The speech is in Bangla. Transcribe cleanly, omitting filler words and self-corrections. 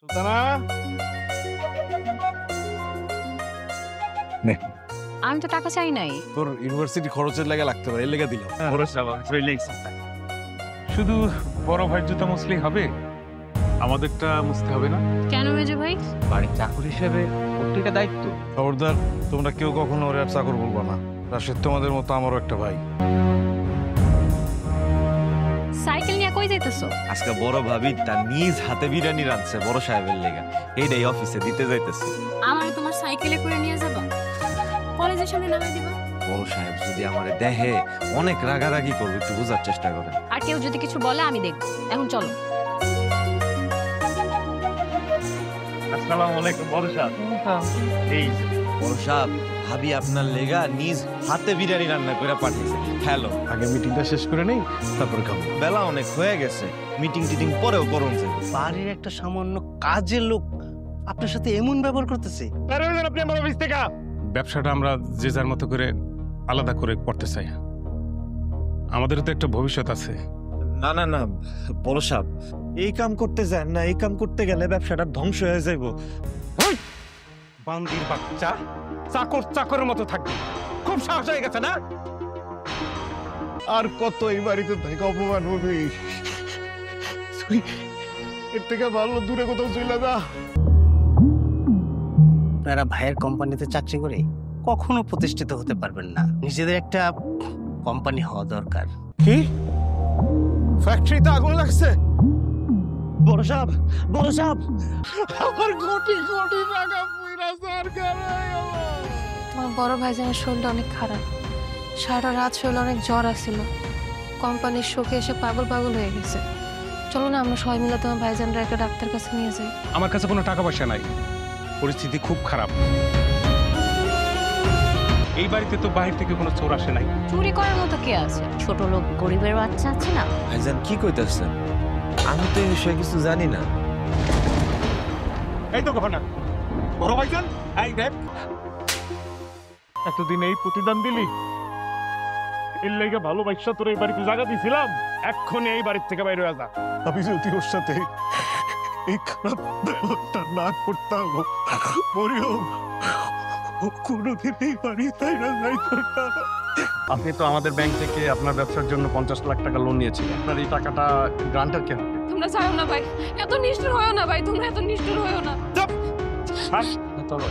সুলতানা নে আমি তো টাকা চাই নাই। তোর ইউনিভার্সিটি খরচের লাগা লাগতে পারে, এর লেগে দিলাম। শুধু বড় ভাই জুতা মুছলেই হবে? আমাদেরটা মুছতে হবে না? কেন মেজো ভাই? বাড়ির চাকর হিসেবে প্রত্যেকটা দায়িত্ব। খবরদার, তোমরা কেউ কখনো ওরে আর চাকর বলবো না। রাশেদ তোমাদের মতো আমারও একটা ভাই। সাইকেল নিয়ে কই যাইতেছো? আজকে বড় ভাবি তার নিজ হাতে বিরিয়ানি রাঁধছে বড় সাহেবের লেগা, এইটাই অফিসে দিতে যাইতেছে। আমারে তোমার সাইকেলে করে নিয়ে যাবা, কলেজের সামনে নামিয়ে দিবা। বড় সাহেব যদি আমারে দেখে অনেক রাগারাগি করবে, একটু বোঝার চেষ্টা করেন। আর কেউ যদি কিছু বলে আমি দেখব। এখন চলো। আসসালামু আলাইকুম বড় সাহেব। এই যে বড় সাহেব, ভাবি আপনার লেগা নিজ হাতে বিরিয়ানি রান্না করে পাঠিয়েছে। হ্যালো, আগে মিটিংটা শেষ করে নেই, তারপরে খাবো। বেলা অনেক হয়ে গেছে, মিটিং টিটিং পরেও করুন যে। বাড়ির একটা সামান্য কাজের লোক আপনার সাথে এমন ব্যবহার করতেছে। আপনি আমার অফিস থেকে ব্যবসাটা আমরা যে যার মতো করে আলাদা করে করতে চাই। আমাদেরও তো একটা ভবিষ্যৎ আছে। না না না বড় সাহেব, এই কাম করতে যান না, এই কাম করতে গেলে ব্যবসাটা ধ্বংস হয়ে যাইব। বান্দির বাচ্চা, চাকর চাকরের মতো থাকবে। খুব সাহস হয়ে গেছে না? আর কত এই বাড়িতে থেকে অপমান হবে? এর থেকে ভালো দূরে কোথাও চলে যা। আপনারা ভাইয়ের কোম্পানিতে চাকরি করে কখনো প্রতিষ্ঠিত হতে পারবেন না। নিজেদের একটা কোম্পানি হওয়া দরকার। কি ফ্যাক্টরিতে আগুন লাগছে? বড় সাহেব, বড় সাহেব, আমার কোটি কোটি টাকা পুরা সরকার। তোমার বড় ভাইজানের শরীরটা অনেক খারাপ, সারা রাত শরীরে অনেক জ্বর আসছিল, কোম্পানির শোকে এসে পাগল পাগল হয়ে গেছে। চলো না আমরা সবাই মিলে তোমার ভাইজানরা একটা ডাক্তার কাছে নিয়ে যাই। আমার কাছে কোনো টাকা পয়সা নাই, পরিস্থিতি খুব খারাপ। এই বাড়িতে তো বাইরে থেকে কোনো চোর আসে নাই। চুরি করার মতো কে আছে? ছোট লোক গরিবের বাচ্চা আছে না? ভাইজান কি কইতাছেন? আমি তো এই বিষয়ে কিছু জানি না। এই তো ঘটনা বড় ভাইজান, এই দেখ, এতদিন এই প্রতিদান দিলি, এর লেগে ভালোবাসা তোর এই বাড়িতে জায়গা দিয়েছিলাম। এক্ষুনি এই বাড়ির থেকে বাইরে হয়ে যা। আমি যদি ওর সাথে এই খারাপ ব্যবহারটা না করতাম, মরিয়ম কোনোদিন এই বাড়িতে যাইতো না। আপনি তো আমাদের ব্যাংক থেকে আপনার ব্যবসার জন্য 50 লাখ টাকা লোন নিয়েছিলেন। আপনার এই টাকাটা গ্রান্টার কেন? তোমরা চাও না ভাই, এত নিষ্ঠুর হয়েও না ভাই, তোমরা এত নিষ্ঠুর হয়েও না। চলো